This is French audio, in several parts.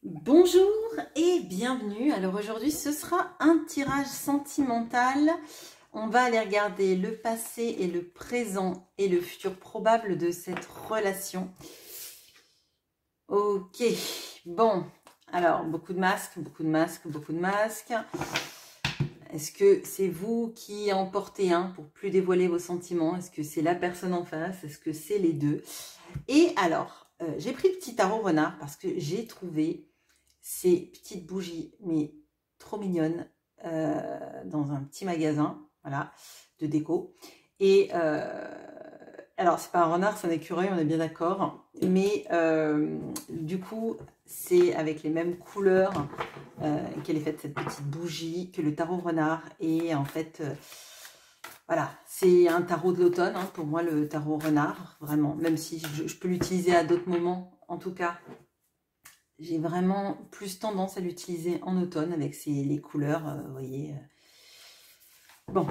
Bonjour et bienvenue. Alors aujourd'hui ce sera un tirage sentimental. On va aller regarder le passé et le présent et le futur probable de cette relation. Ok, bon, alors beaucoup de masques, beaucoup de masques, beaucoup de masques. Est-ce que c'est vous qui en portez un pour plus dévoiler vos sentiments? Est-ce que c'est la personne en face? Est-ce que c'est les deux? Et alors, j'ai pris le petit tarot renard parce que j'ai trouvé ces petites bougies, mais trop mignonnes, dans un petit magasin, voilà, de déco. Et alors, c'est pas un renard, c'est un écureuil, on est bien d'accord. Mais du coup, c'est avec les mêmes couleurs qu'elle est faite cette petite bougie, que le tarot renard. Et en fait, voilà, c'est un tarot de l'automne, hein, pour moi, le tarot renard, vraiment. Même si je peux l'utiliser à d'autres moments, en tout cas, j'ai vraiment plus tendance à l'utiliser en automne avec les couleurs, vous voyez. Bon,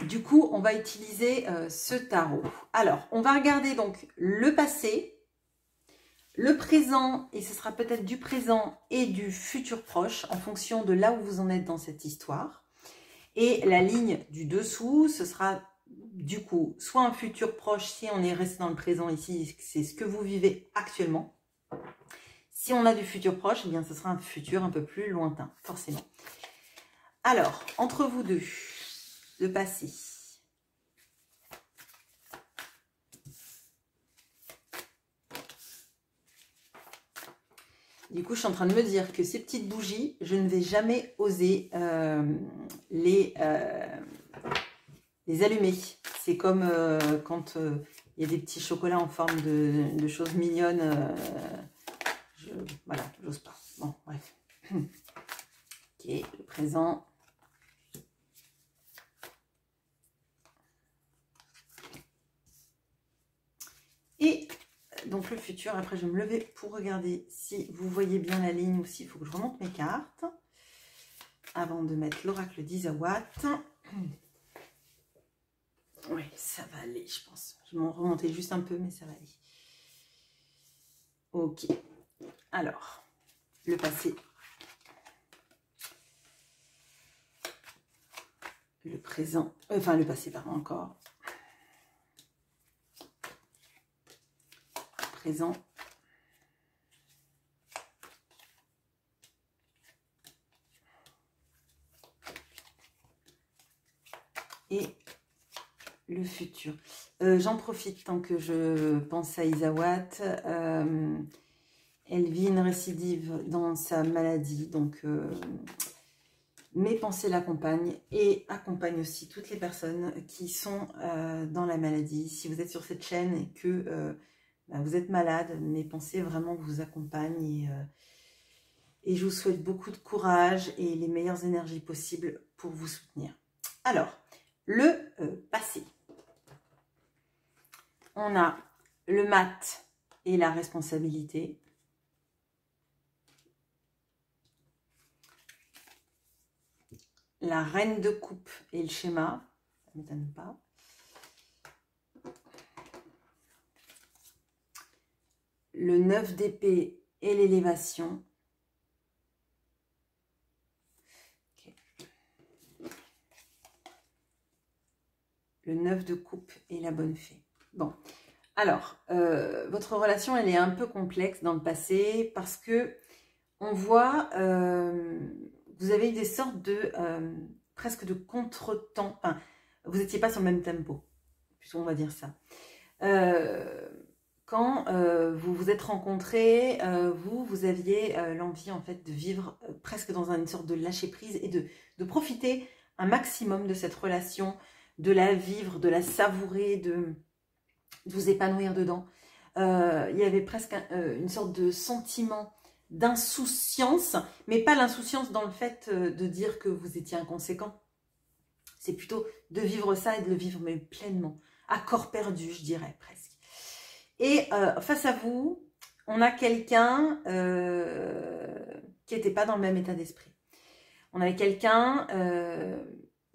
du coup, on va utiliser ce tarot. Alors, on va regarder donc le passé, le présent, et ce sera peut-être du présent et du futur proche, en fonction de là où vous en êtes dans cette histoire. Et la ligne du dessous, ce sera du coup soit un futur proche, si on est resté dans le présent ici, c'est ce que vous vivez actuellement. Si on a du futur proche, eh bien, ce sera un futur un peu plus lointain, forcément. Alors, entre vous deux, le passé. Du coup, je suis en train de me dire que ces petites bougies, je ne vais jamais oser les allumer. C'est comme quand il y a des petits chocolats en forme de choses mignonnes. Voilà, j'ose pas. Bon, bref. Ok, le présent. Et donc le futur, après je vais me lever pour regarder si vous voyez bien la ligne ou s'il faut que je remonte mes cartes. Avant de mettre l'oracle d'Izawatt. Oui, ça va aller, je pense. Je vais m'en remonter juste un peu, mais ça va aller. Ok. Alors, le passé. Le présent. Enfin, le passé, pardon, encore. Présent. Et le futur. J'en profite tant que je pense à Izawatt. Elle vit une récidive dans sa maladie, donc mes pensées l'accompagnent et accompagnent aussi toutes les personnes qui sont dans la maladie. Si vous êtes sur cette chaîne et que vous êtes malade, mes pensées vraiment vous accompagnent et je vous souhaite beaucoup de courage et les meilleures énergies possibles pour vous soutenir. Alors, le passé. On a le mat et la responsabilité. La reine de coupe et le schéma. Ça ne m'étonne pas. Le 9 d'épée et l'élévation. Okay. Le 9 de coupe et la bonne fée. Bon, alors, votre relation, elle est un peu complexe dans le passé parce que on voit, vous avez eu des sortes de, presque de contretemps. Enfin, vous n'étiez pas sur le même tempo, on va dire ça. Quand vous vous êtes rencontrés, vous aviez l'envie en fait de vivre presque dans une sorte de lâcher prise et de profiter un maximum de cette relation, de la vivre, de la savourer, de vous épanouir dedans. Il y avait presque une sorte de sentiment d'insouciance, mais pas l'insouciance dans le fait de dire que vous étiez inconséquent. C'est plutôt de vivre ça et de le vivre mais pleinement, à corps perdu, je dirais presque. Et face à vous, on a quelqu'un qui n'était pas dans le même état d'esprit. On avait quelqu'un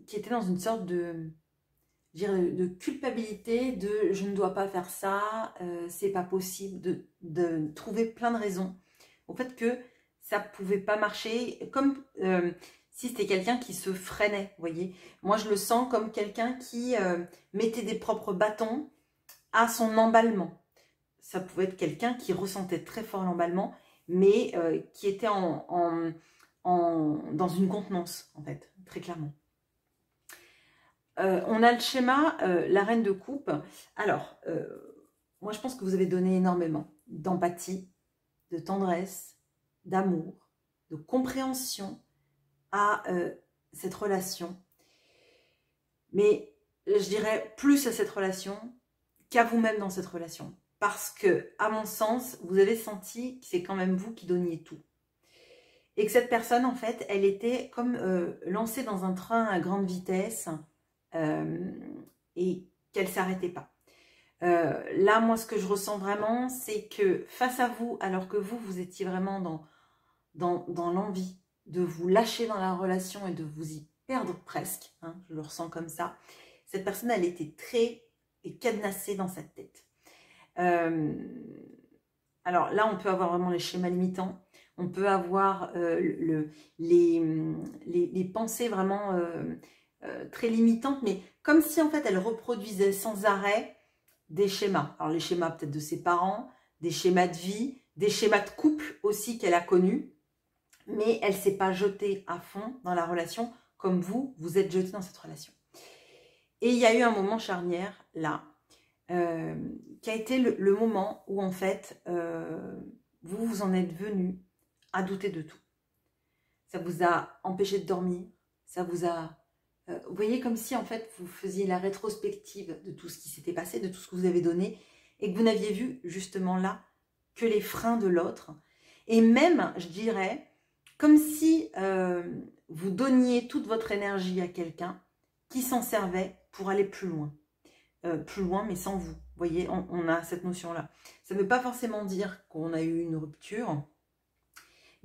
qui était dans une sorte de culpabilité, de je ne dois pas faire ça, c'est pas possible, de trouver plein de raisons au fait que ça pouvait pas marcher, comme si c'était quelqu'un qui se freinait, vous voyez. Moi, je le sens comme quelqu'un qui mettait des propres bâtons à son emballement. Ça pouvait être quelqu'un qui ressentait très fort l'emballement, mais qui était dans une contenance, en fait, très clairement. On a le schéma, la reine de coupe. Alors, moi, je pense que vous avez donné énormément d'empathie, de tendresse, d'amour, de compréhension à cette relation. Mais je dirais plus à cette relation qu'à vous-même dans cette relation. Parce que, à mon sens, vous avez senti que c'est quand même vous qui donniez tout. Et que cette personne, en fait, elle était comme lancée dans un train à grande vitesse et qu'elle ne s'arrêtait pas. Là, moi, ce que je ressens vraiment, c'est que face à vous, alors que vous étiez vraiment dans l'envie de vous lâcher dans la relation et de vous y perdre presque, hein, je le ressens comme ça, cette personne, elle était très cadenassée dans sa tête. Alors là, on peut avoir vraiment les schémas limitants, on peut avoir les pensées vraiment très limitantes, mais comme si en fait elle reproduisait sans arrêt des schémas. Alors les schémas peut-être de ses parents, des schémas de vie, des schémas de couple aussi qu'elle a connus, mais elle ne s'est pas jetée à fond dans la relation comme vous êtes jeté dans cette relation. Et il y a eu un moment charnière là, qui a été le moment où en fait vous en êtes venu à douter de tout. Ça vous a empêché de dormir, ça vous a... vous voyez, comme si en fait vous faisiez la rétrospective de tout ce qui s'était passé, de tout ce que vous avez donné, et que vous n'aviez vu justement là que les freins de l'autre. Et même, je dirais, comme si vous donniez toute votre énergie à quelqu'un qui s'en servait pour aller plus loin. Plus loin, mais sans vous. Vous voyez, on a cette notion-là. Ça ne veut pas forcément dire qu'on a eu une rupture,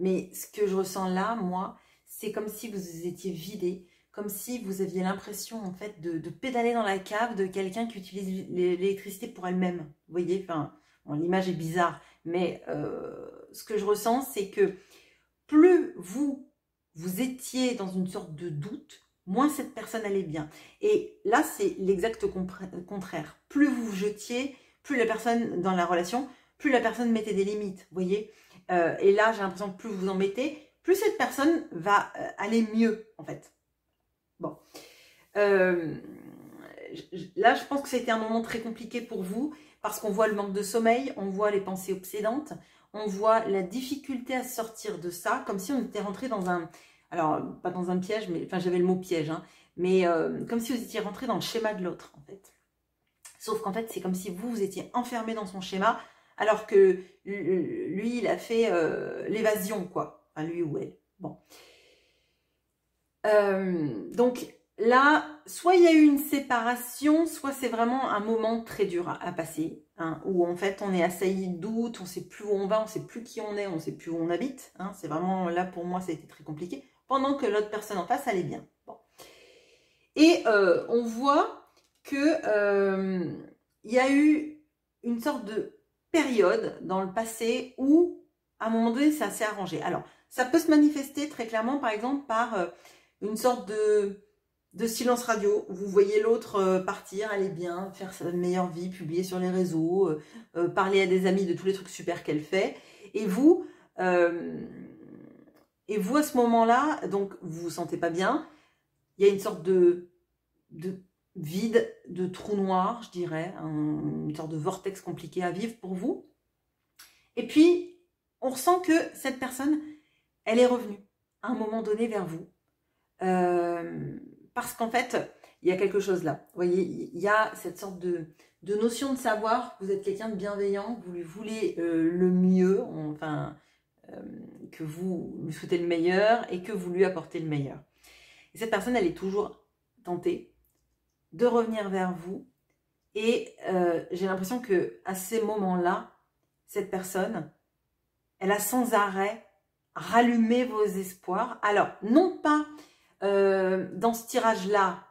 mais ce que je ressens là, moi, c'est comme si vous étiez vidé, comme si vous aviez l'impression, en fait, de pédaler dans la cave de quelqu'un qui utilise l'électricité pour elle-même. Vous voyez, enfin, bon, l'image est bizarre, mais ce que je ressens, c'est que plus vous étiez dans une sorte de doute, moins cette personne allait bien. Et là, c'est l'exact contraire. Plus vous vous jetiez, plus la personne dans la relation, plus la personne mettait des limites, vous voyez. Et là, j'ai l'impression que plus vous en mettez, plus cette personne va aller mieux, en fait. Bon. Là, je pense que c'était un moment très compliqué pour vous, parce qu'on voit le manque de sommeil, on voit les pensées obsédantes, on voit la difficulté à sortir de ça, comme si on était rentré dans un... Alors, pas dans un piège, mais enfin, j'avais le mot piège, hein, mais comme si vous étiez rentré dans le schéma de l'autre, en fait. Sauf qu'en fait, c'est comme si vous étiez enfermé dans son schéma, alors que lui, il a fait l'évasion, quoi. Enfin, lui ou elle. Bon. Donc, là, soit il y a eu une séparation, soit c'est vraiment un moment très dur à passer, hein, où en fait on est assailli de doutes, on ne sait plus où on va, on ne sait plus qui on est, on ne sait plus où on habite. Hein, c'est vraiment, là pour moi, ça a été très compliqué, pendant que l'autre personne en face allait bien. Bon. Et on voit que il y a eu une sorte de période dans le passé où, à un moment donné, ça s'est arrangé. Alors, ça peut se manifester très clairement, par exemple, par... une sorte de silence radio. Vous voyez l'autre partir, aller bien, faire sa meilleure vie, publier sur les réseaux, parler à des amis de tous les trucs super qu'elle fait. Et vous à ce moment-là, donc vous vous sentez pas bien. Il y a une sorte de vide, de trou noir, je dirais, une sorte de vortex compliqué à vivre pour vous. Et puis, on ressent que cette personne, elle est revenue à un moment donné vers vous. Parce qu'en fait, il y a quelque chose là. Vous voyez, il y a cette sorte de notion de savoir que vous êtes quelqu'un de bienveillant, que vous lui voulez le mieux, enfin, que vous lui souhaitez le meilleur et que vous lui apportez le meilleur. Et cette personne, elle est toujours tentée de revenir vers vous. Et j'ai l'impression qu'à ces moments-là, cette personne, elle a sans arrêt rallumé vos espoirs. Alors, non pas dans ce tirage-là,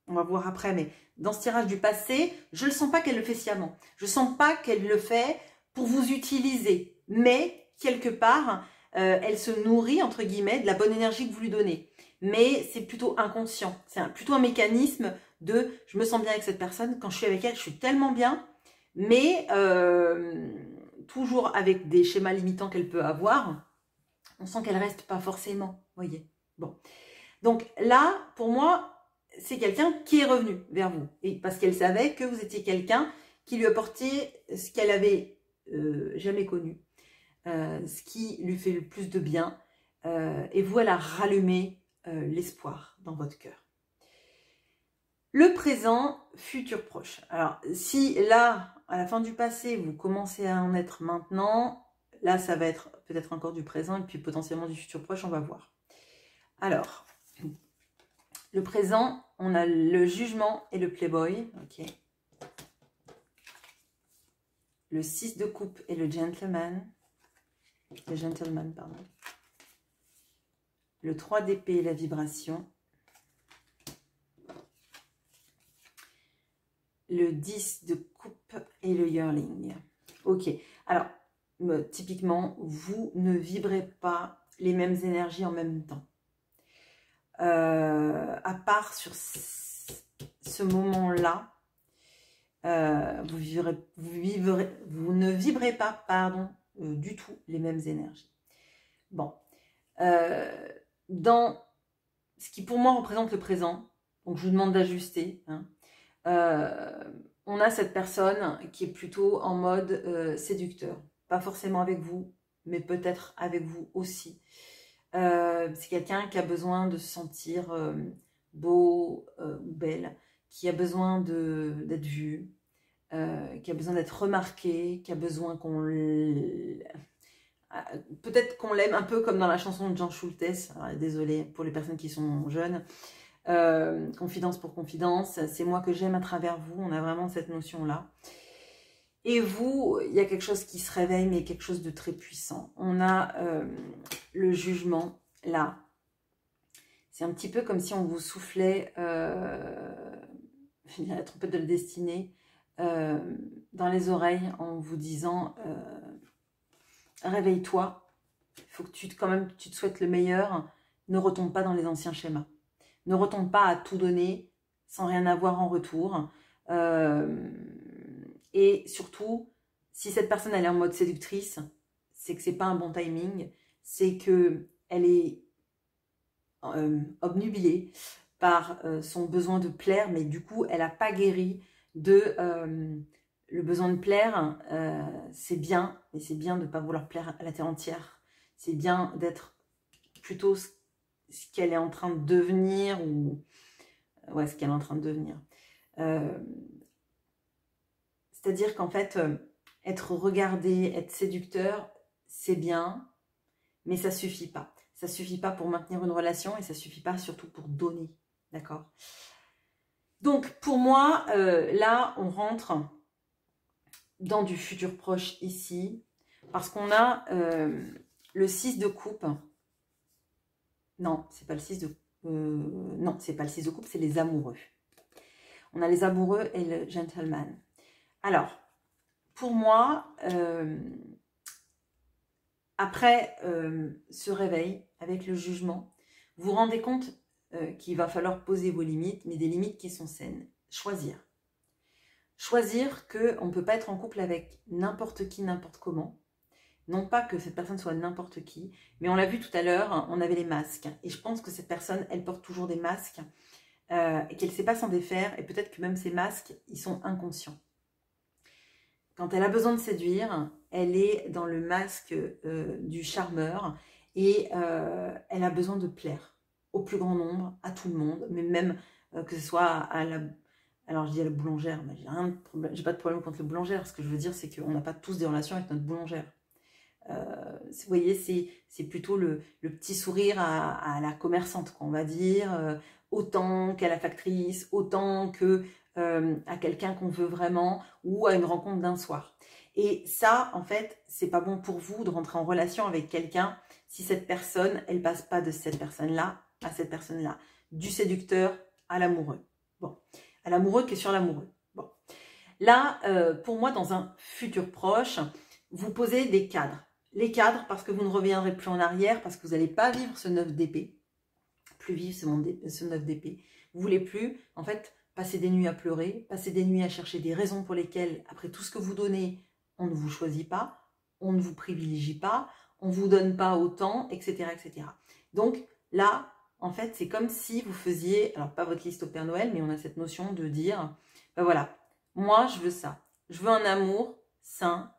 on va voir après, mais dans ce tirage du passé, je ne sens pas qu'elle le fait sciemment. Je ne sens pas qu'elle le fait pour vous utiliser. Mais, quelque part, elle se nourrit, entre guillemets, de la bonne énergie que vous lui donnez. Mais c'est plutôt inconscient. C'est plutôt un mécanisme de « je me sens bien avec cette personne, quand je suis avec elle, je suis tellement bien », mais toujours avec des schémas limitants qu'elle peut avoir, on sent qu'elle reste pas forcément, voyez. Bon. Donc là, pour moi, c'est quelqu'un qui est revenu vers vous. Et parce qu'elle savait que vous étiez quelqu'un qui lui apportait ce qu'elle avait jamais connu, ce qui lui fait le plus de bien. Et vous, elle a rallumé l'espoir dans votre cœur. Le présent, futur proche. Alors, si là, à la fin du passé, vous commencez à en être maintenant, là, ça va être peut-être encore du présent et puis potentiellement du futur proche, on va voir. Alors, le présent, on a le jugement et le playboy. Ok. Le 6 de coupe et le gentleman. Le gentleman, pardon. Le 3 d'épée et la vibration. Le 10 de coupe et le yearling. Ok. Alors, typiquement, vous ne vibrez pas les mêmes énergies en même temps. À part sur ce moment-là, vous ne vibrez pas, pardon, du tout les mêmes énergies. Bon, dans ce qui pour moi représente le présent, donc je vous demande d'ajuster, hein, on a cette personne qui est plutôt en mode séducteur, pas forcément avec vous, mais peut-être avec vous aussi. C'est quelqu'un qui a besoin de se sentir beau ou belle, qui a besoin d'être vu, qui a besoin d'être remarqué, qui a besoin qu'on peut-être qu'on l'aime un peu comme dans la chanson de Jean Schultes. Désolée pour les personnes qui sont jeunes. Confidence pour confidence, c'est moi que j'aime à travers vous. On a vraiment cette notion-là. Et vous, il y a quelque chose qui se réveille, mais quelque chose de très puissant. On a le jugement, là. C'est un petit peu comme si on vous soufflait la trompette de la destinée dans les oreilles en vous disant réveille-toi, il faut que tu te souhaites le meilleur, ne retombe pas dans les anciens schémas. Ne retombe pas à tout donner sans rien avoir en retour. Et surtout, si cette personne elle est en mode séductrice, c'est que c'est pas un bon timing, c'est que elle est obnubilée par son besoin de plaire, mais du coup, elle n'a pas guéri de le besoin de plaire. C'est bien, mais c'est bien de ne pas vouloir plaire à la terre entière. C'est bien d'être plutôt ce qu'elle est en train de devenir, ou ouais, ce qu'elle est en train de devenir. C'est-à-dire qu'en fait, être regardé, être séducteur, c'est bien, mais ça ne suffit pas. Ça ne suffit pas pour maintenir une relation et ça ne suffit pas surtout pour donner. D'accord? Donc, pour moi, là, on rentre dans du futur proche ici, parce qu'on a le 6 de coupe. Non, c'est pas le 6 de non, c'est pas le 6 de coupe, c'est les amoureux. On a les amoureux et le gentleman. Alors, pour moi, après ce réveil avec le jugement, vous vous rendez compte qu'il va falloir poser vos limites, mais des limites qui sont saines. Choisir. Choisir qu'on ne peut pas être en couple avec n'importe qui, n'importe comment. Non pas que cette personne soit n'importe qui, mais on l'a vu tout à l'heure, on avait les masques. Et je pense que cette personne, elle porte toujours des masques et qu'elle ne sait pas s'en défaire. Et peut-être que même ces masques, ils sont inconscients. Quand elle a besoin de séduire, elle est dans le masque du charmeur et elle a besoin de plaire au plus grand nombre, à tout le monde, mais même que ce soit à la... Alors je dis à la boulangère, mais j'ai pas de problème contre la boulangère. Ce que je veux dire, c'est qu'on n'a pas tous des relations avec notre boulangère. Vous voyez, c'est plutôt le petit sourire à la commerçante, quoi, on va dire, autant qu'à la factrice, autant que à quelqu'un qu'on veut vraiment, ou à une rencontre d'un soir. Et ça, en fait, c'est pas bon pour vous de rentrer en relation avec quelqu'un si cette personne, elle passe pas de cette personne-là à cette personne-là, du séducteur à l'amoureux. Bon, à l'amoureux qui est sur l'amoureux. Bon, là, pour moi, dans un futur proche, vous posez des cadres. les cadres, parce que vous ne reviendrez plus en arrière, parce que vous n'allez pas vivre ce 9 d'épée. Plus vivre ce 9 d'épée. Vous voulez plus, en fait, passer des nuits à pleurer, passer des nuits à chercher des raisons pour lesquelles, après tout ce que vous donnez, on ne vous choisit pas, on ne vous privilégie pas, on ne vous donne pas autant, etc., etc. Donc là, en fait, c'est comme si vous faisiez, alors pas votre liste au Père Noël, mais on a cette notion de dire, ben voilà, moi je veux ça. Je veux un amour sain,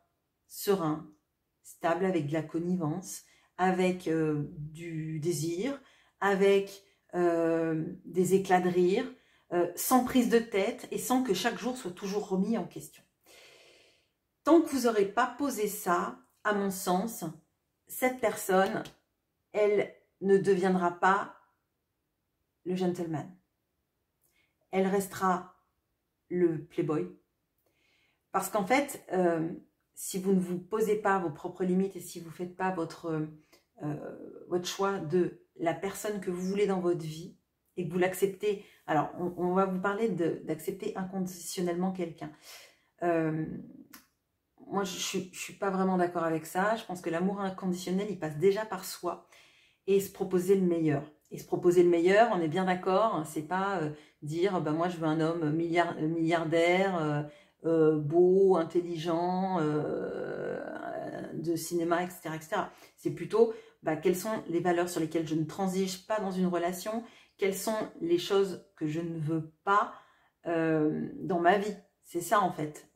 serein, stable, avec de la connivence, avec du désir, avec des éclats de rire, sans prise de tête et sans que chaque jour soit toujours remis en question. Tant que vous n'aurez pas posé ça, à mon sens, cette personne, elle ne deviendra pas le gentleman. Elle restera le playboy. Parce qu'en fait, si vous ne vous posez pas vos propres limites et si vous ne faites pas votre choix de la personne que vous voulez dans votre vie et que vous l'acceptez, alors on va vous parler d'accepter inconditionnellement quelqu'un. Moi, je ne suis pas vraiment d'accord avec ça. Je pense que l'amour inconditionnel, il passe déjà par soi et se proposer le meilleur. Et se proposer le meilleur, on est bien d'accord, c'est pas dire bah, moi je veux un homme milliardaire, beau, intelligent, de cinéma, etc. etc. C'est plutôt bah, quelles sont les valeurs sur lesquelles je ne transige pas dans une relation, quelles sont les choses que je ne veux pas dans ma vie. C'est ça en fait.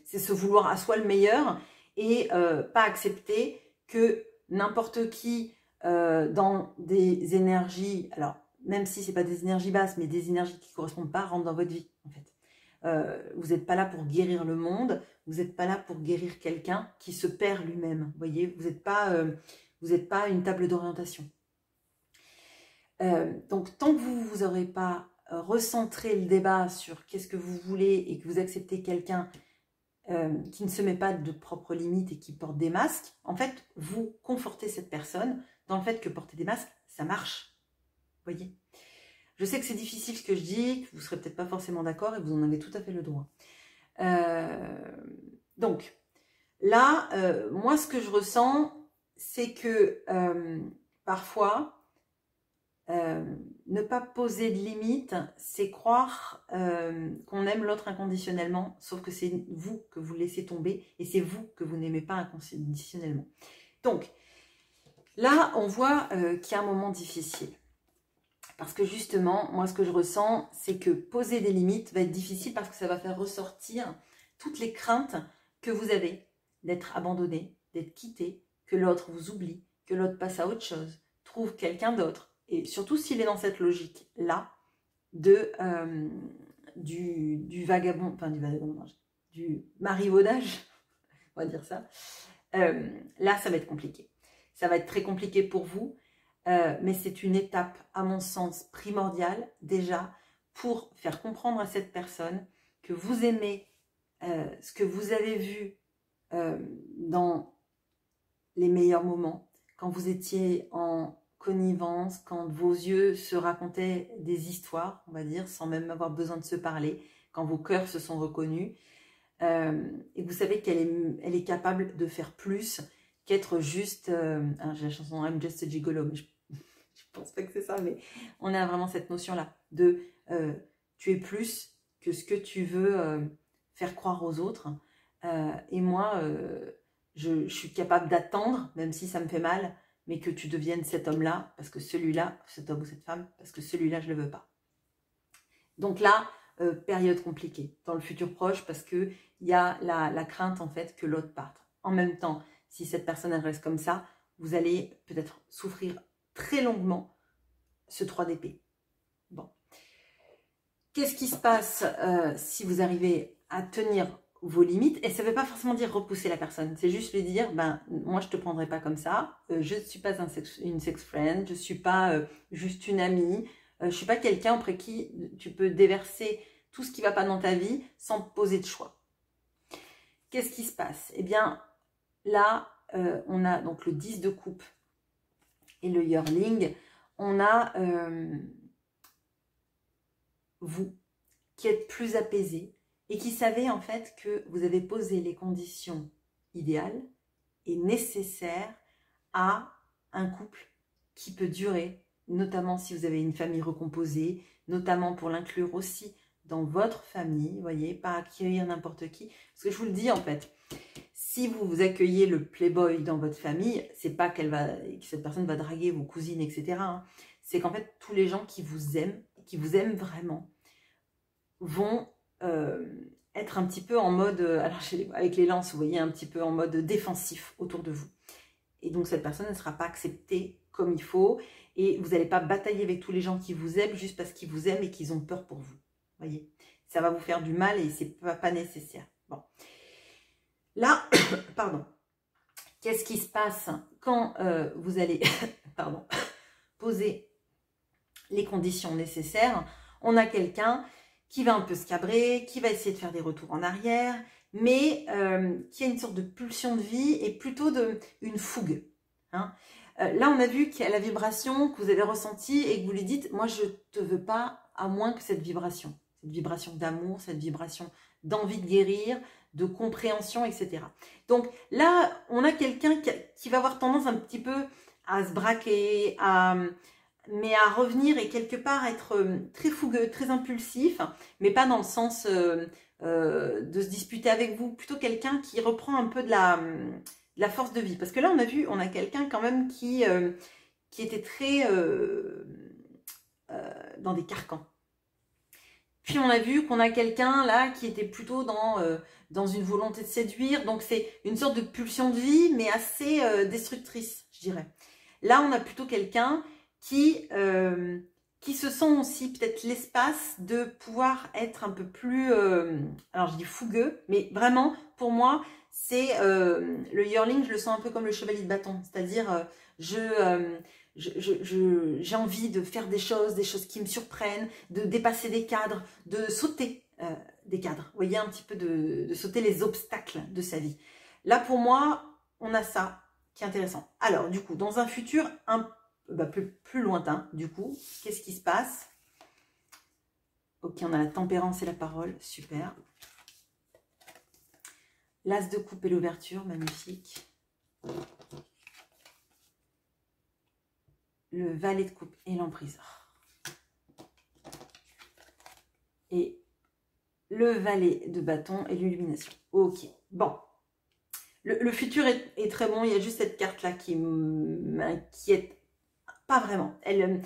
C'est se vouloir à soi le meilleur et pas accepter que n'importe qui dans des énergies, alors même si c'est pas des énergies basses, mais des énergies qui ne correspondent pas, rentrent dans votre vie en fait. Vous n'êtes pas là pour guérir le monde, vous n'êtes pas là pour guérir quelqu'un qui se perd lui-même. Vous voyez, vous n'êtes pas une table d'orientation. Donc tant que vous n'aurez pas recentré le débat sur qu'est-ce que vous voulez et que vous acceptez quelqu'un qui ne se met pas de propres limites et qui porte des masques, en fait, vous confortez cette personne dans le fait que porter des masques, ça marche. Vous voyez ? Je sais que c'est difficile ce que je dis, que vous ne serez peut-être pas forcément d'accord et vous en avez tout à fait le droit. Donc, là, moi, ce que je ressens, c'est que parfois, ne pas poser de limites, c'est croire qu'on aime l'autre inconditionnellement, sauf que c'est vous que vous laissez tomber et c'est vous que vous n'aimez pas inconditionnellement. Donc, là, on voit qu'il y a un moment difficile. Parce que justement, moi, ce que je ressens, c'est que poser des limites va être difficile parce que ça va faire ressortir toutes les craintes que vous avez d'être abandonné, d'être quitté, que l'autre vous oublie, que l'autre passe à autre chose, trouve quelqu'un d'autre. Et surtout s'il est dans cette logique-là du vagabond, enfin du marivaudage, on va dire ça, là, ça va être compliqué. Ça va être très compliqué pour vous, mais c'est une étape, à mon sens, primordiale, déjà, pour faire comprendre à cette personne que vous aimez ce que vous avez vu dans les meilleurs moments, quand vous étiez en connivence, quand vos yeux se racontaient des histoires, on va dire, sans même avoir besoin de se parler, quand vos cœurs se sont reconnus, et vous savez qu'elle est capable de faire plus qu'être juste, j'ai la chanson I'm just a gigolo, mais je pense pas que c'est ça, mais on a vraiment cette notion-là de tu es plus que ce que tu veux faire croire aux autres, et moi, je suis capable d'attendre, même si ça me fait mal, mais que tu deviennes cet homme-là, parce que celui-là, cet homme ou cette femme, parce que celui-là, je ne le veux pas. Donc là, période compliquée dans le futur proche, parce qu'il y a la crainte, en fait, que l'autre parte. En même temps, si cette personne, elle reste comme ça, vous allez peut-être souffrir très longuement ce 3 d'épée. Bon. Qu'est-ce qui se passe si vous arrivez à tenir vos limites? Et ça ne veut pas forcément dire repousser la personne, c'est juste lui dire, ben, moi je ne te prendrai pas comme ça, je ne suis pas une sex friend, je ne suis pas juste une amie, je ne suis pas quelqu'un auprès qui tu peux déverser tout ce qui ne va pas dans ta vie sans te poser de choix. Qu'est-ce qui se passe? Eh bien, là, on a donc le 10 de coupe et le yearling, on a vous qui êtes plus apaisé, et qui savez en fait que vous avez posé les conditions idéales est nécessaire à un couple qui peut durer, notamment si vous avez une famille recomposée, notamment pour l'inclure aussi dans votre famille, vous voyez, pas accueillir n'importe qui. Parce que je vous le dis en fait, si vous accueillez le playboy dans votre famille, c'est pas que cette personne va draguer vos cousines, etc. hein. C'est qu'en fait, tous les gens qui vous aiment vraiment, vont être un petit peu en mode, alors avec les lances, vous voyez, un petit peu en mode défensif autour de vous. Et donc, cette personne ne sera pas acceptée comme il faut. Et vous n'allez pas batailler avec tous les gens qui vous aiment juste parce qu'ils vous aiment et qu'ils ont peur pour vous. Vous voyez, ça va vous faire du mal et c'est pas nécessaire. Bon. Là, pardon. Qu'est-ce qui se passe quand vous allez pardon, poser les conditions nécessaires? On a quelqu'un qui va un peu se cabrer, qui va essayer de faire des retours en arrière, mais qui a une sorte de pulsion de vie et plutôt une fougue. Hein. Là, on a vu qu'il y a la vibration que vous avez ressentie et que vous lui dites, moi, je ne te veux pas à moins que cette vibration d'amour, cette vibration d'envie de guérir, de compréhension, etc. Donc là, on a quelqu'un qui va avoir tendance un petit peu à se braquer, mais à revenir et quelque part être très fougueux, très impulsif, mais pas dans le sens de se disputer avec vous, plutôt quelqu'un qui reprend un peu de la force de vie. Parce que là, on a vu, on a quelqu'un quand même qui était très dans des carcans. Puis on a vu qu'on a quelqu'un là qui était plutôt dans une volonté de séduire, donc c'est une sorte de pulsion de vie, mais assez destructrice, je dirais. Là, on a plutôt quelqu'un qui se sent aussi peut-être l'espace de pouvoir être un peu plus, alors je dis fougueux, mais vraiment, pour moi, c'est le yearling, je le sens un peu comme le chevalier de bâton, c'est-à-dire j'ai envie de faire des choses qui me surprennent, de dépasser des cadres, de sauter des cadres, vous voyez, un petit peu de sauter les obstacles de sa vie. Là, pour moi, on a ça qui est intéressant. Alors, du coup, dans un futur plus lointain, du coup, qu'est-ce qui se passe? Ok, on a la tempérance et la parole, super. L'as de coupe et l'ouverture, magnifique. Le valet de coupe et l'empriseur. Et le valet de bâton et l'illumination. Ok, bon. Le futur est très bon, il y a juste cette carte-là qui m'inquiète pas vraiment. Elle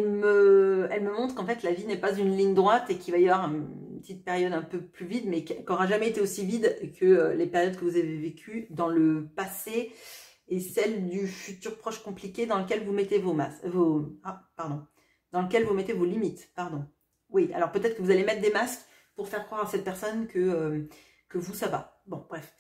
me montre qu'en fait, la vie n'est pas une ligne droite et qu'il va y avoir une petite période un peu plus vide, mais qui n'aura jamais été aussi vide que les périodes que vous avez vécues dans le passé et celles du futur proche compliqué dans lequel vous mettez dans lequel vous mettez vos limites, pardon. Oui, alors peut-être que vous allez mettre des masques pour faire croire à cette personne que vous, ça va. Bon, bref.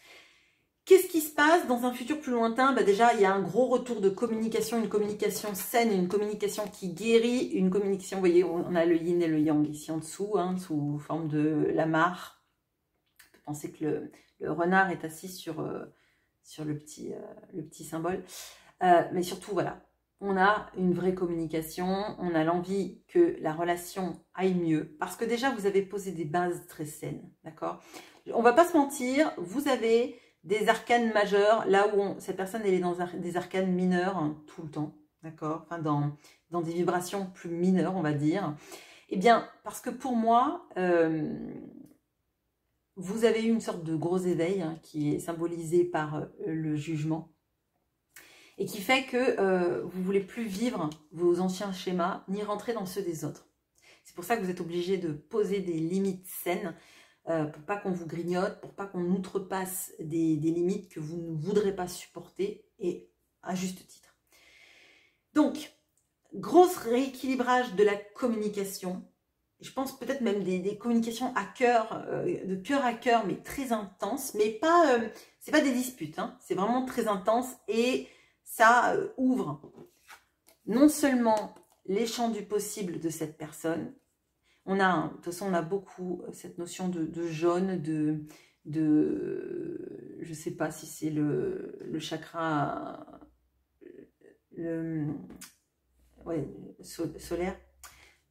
Qu'est-ce qui se passe dans un futur plus lointain? Déjà, il y a un gros retour de communication, une communication saine, une communication qui guérit, une communication, vous voyez, on a le yin et le yang ici en dessous, hein, sous forme de la mare. On peut penser que le renard est assis sur le petit symbole. Mais surtout, voilà, on a une vraie communication, on a l'envie que la relation aille mieux, parce que déjà, vous avez posé des bases très saines, d'accord? On va pas se mentir, vous avez des arcanes majeurs, là où cette personne elle est dans des arcanes mineurs hein, tout le temps, d'accord, enfin dans des vibrations plus mineures, on va dire. Eh bien, parce que pour moi, vous avez eu une sorte de gros éveil hein, qui est symbolisé par le jugement et qui fait que vous ne voulez plus vivre vos anciens schémas ni rentrer dans ceux des autres. C'est pour ça que vous êtes obligé de poser des limites saines pour pas qu'on vous grignote, pour pas qu'on outrepasse des limites que vous ne voudrez pas supporter, et à juste titre. Donc, gros rééquilibrage de la communication, je pense peut-être même des communications à cœur, de cœur à cœur, mais très intenses, mais pas, c'est pas des disputes, hein, c'est vraiment très intense, et ça ouvre non seulement les champs du possible de cette personne. On a, de toute façon, on a beaucoup cette notion de jaune, je ne sais pas si c'est le chakra solaire,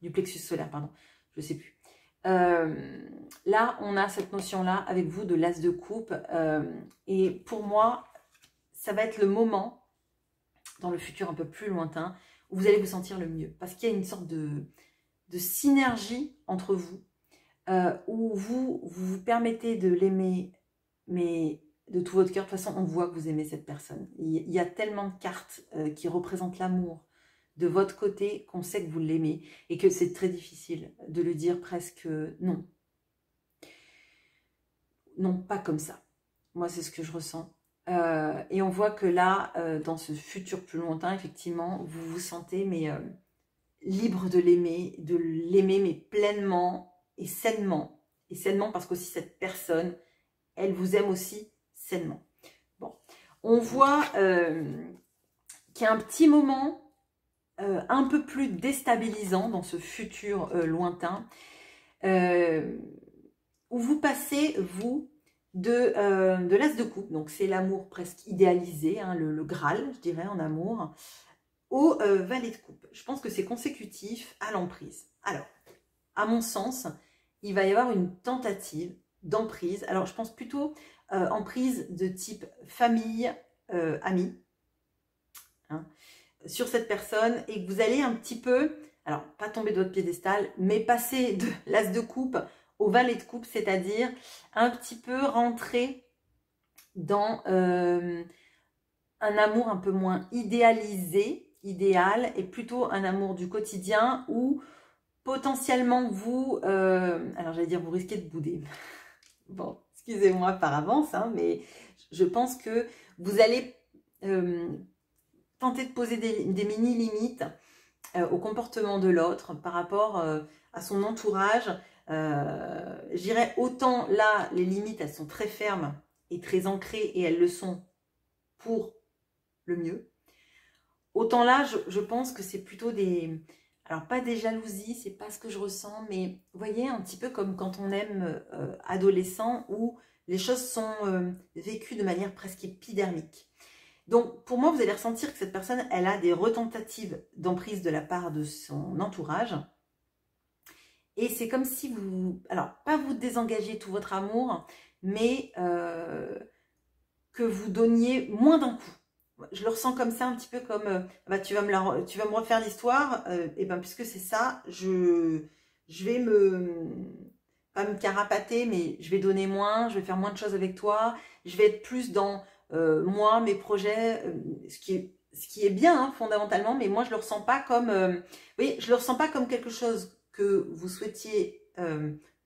du plexus solaire, pardon, je ne sais plus. Là, on a cette notion-là avec vous de l'as de coupe. Et pour moi, ça va être le moment, dans le futur un peu plus lointain, où vous allez vous sentir le mieux. Parce qu'il y a une sorte de synergie entre vous, où vous permettez de l'aimer, mais de tout votre cœur. De toute façon, on voit que vous aimez cette personne. Il y a tellement de cartes qui représentent l'amour de votre côté qu'on sait que vous l'aimez et que c'est très difficile de le dire presque non. Non, pas comme ça. Moi, c'est ce que je ressens. Et on voit que là, dans ce futur plus lointain, effectivement, vous vous sentez mais libre de l'aimer mais pleinement et sainement. Et sainement parce qu'aussi cette personne, elle vous aime aussi sainement. Bon, on voit qu'il y a un petit moment un peu plus déstabilisant dans ce futur lointain, où vous passez, vous, de l'as de coupe, donc c'est l'amour presque idéalisé, hein, le Graal, je dirais, en amour, au valet de coupe. Je pense que c'est consécutif à l'emprise. Alors, à mon sens, il va y avoir une tentative d'emprise. Alors, je pense plutôt emprise de type famille, amis, hein, sur cette personne, et que vous allez un petit peu, alors pas tomber de votre piédestal, mais passer de l'as de coupe au valet de coupe, c'est-à-dire un petit peu rentrer dans un amour un peu moins idéalisé, idéal, et plutôt un amour du quotidien où potentiellement vous, alors j'allais dire vous risquez de bouder. Bon, excusez-moi par avance, hein, mais je pense que vous allez tenter de poser des mini-limites au comportement de l'autre par rapport à son entourage. Je dirais autant là, les limites, elles sont très fermes et très ancrées et elles le sont pour le mieux. Autant là, je pense que c'est plutôt des... Alors, pas des jalousies, c'est pas ce que je ressens, mais vous voyez, un petit peu comme quand on aime adolescent, où les choses sont vécues de manière presque épidermique. Donc, pour moi, vous allez ressentir que cette personne, elle a des retentatives d'emprise de la part de son entourage. Et c'est comme si vous... Alors, pas vous désengagiez tout votre amour, mais que vous donniez moins d'un coup. Je le ressens comme ça, un petit peu comme bah, tu vas me refaire l'histoire, et ben puisque c'est ça, je vais pas me carapater, mais je vais donner moins, je vais faire moins de choses avec toi, je vais être plus dans moi, mes projets, ce qui est bien hein, fondamentalement, mais moi je le ressens pas comme, vous voyez, je le ressens pas comme quelque chose que vous souhaitiez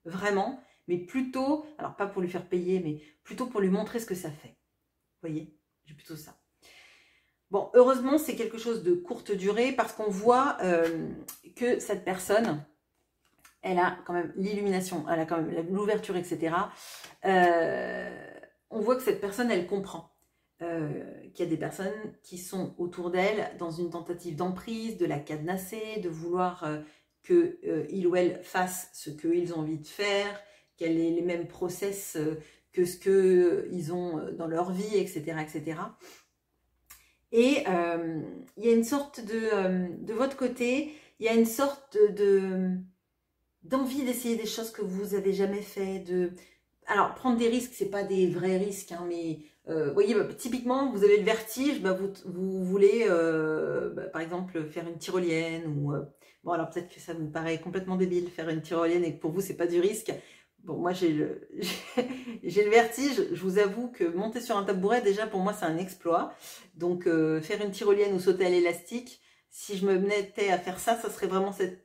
vraiment, mais plutôt, alors pas pour lui faire payer, mais plutôt pour lui montrer ce que ça fait. Vous voyez, j'ai plutôt ça. Bon, heureusement, c'est quelque chose de courte durée parce qu'on voit que cette personne, elle a quand même l'illumination, elle a quand même l'ouverture, etc. On voit que cette personne, elle comprend qu'il y a des personnes qui sont autour d'elle dans une tentative d'emprise, de la cadenasser, de vouloir qu'il ou elle fasse ce qu'ils ont envie de faire, qu'elle ait les mêmes process que ce qu'ils ont dans leur vie, etc., etc. Et il y a une sorte de votre côté, il y a une sorte d'envie d'essayer des choses que vous avez jamais fait. Alors, prendre des risques, c'est pas des vrais risques, hein, mais vous voyez, bah, typiquement, vous avez le vertige, bah, vous voulez, bah, par exemple, faire une tyrolienne. Ou, bon, alors peut-être que ça vous paraît complètement débile, faire une tyrolienne, et que pour vous, c'est pas du risque. Bon, moi, j'ai le vertige. Je vous avoue que monter sur un tabouret, déjà, pour moi, c'est un exploit. Donc, faire une tyrolienne ou sauter à l'élastique, si je me mettais à faire ça, ça serait vraiment cette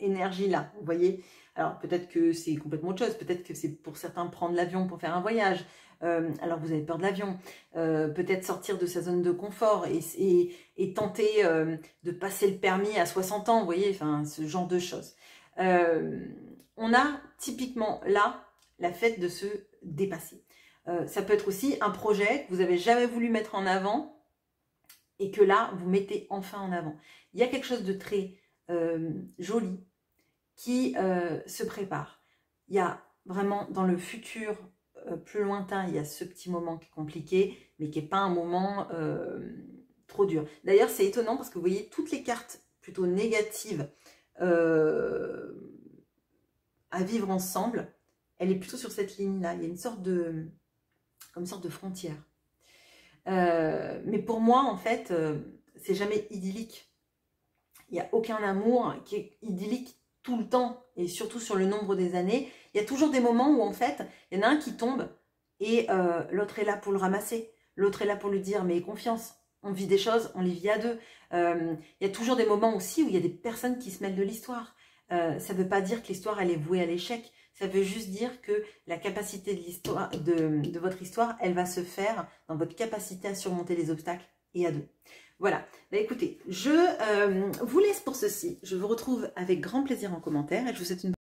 énergie-là, vous voyez. Alors, peut-être que c'est complètement autre chose. Peut-être que c'est pour certains prendre l'avion pour faire un voyage. Alors, vous avez peur de l'avion. Peut-être sortir de sa zone de confort et tenter de passer le permis à 60 ans, vous voyez, enfin, ce genre de choses. On a typiquement là la fête de se dépasser. Ça peut être aussi un projet que vous n'avez jamais voulu mettre en avant et que là, vous mettez enfin en avant. Il y a quelque chose de très joli qui se prépare. Il y a vraiment dans le futur plus lointain, il y a ce petit moment qui est compliqué, mais qui n'est pas un moment trop dur. D'ailleurs, c'est étonnant parce que vous voyez toutes les cartes plutôt négatives à vivre ensemble, elle est plutôt sur cette ligne-là. Il y a une sorte de, comme une sorte de frontière. Mais pour moi, en fait, c'est jamais idyllique. Il n'y a aucun amour qui est idyllique tout le temps, et surtout sur le nombre des années. Il y a toujours des moments où, en fait, il y en a un qui tombe, et l'autre est là pour le ramasser. L'autre est là pour lui dire, mais confiance, on vit des choses, on les vit à deux. Il y a toujours des moments aussi où il y a des personnes qui se mêlent de l'histoire. Ça ne veut pas dire que l'histoire, elle est vouée à l'échec. Ça veut juste dire que la capacité de l'histoire, de votre histoire, elle va se faire dans votre capacité à surmonter les obstacles et à deux. Voilà. Bah, écoutez, je vous laisse pour ceci. Je vous retrouve avec grand plaisir en commentaire et je vous souhaite une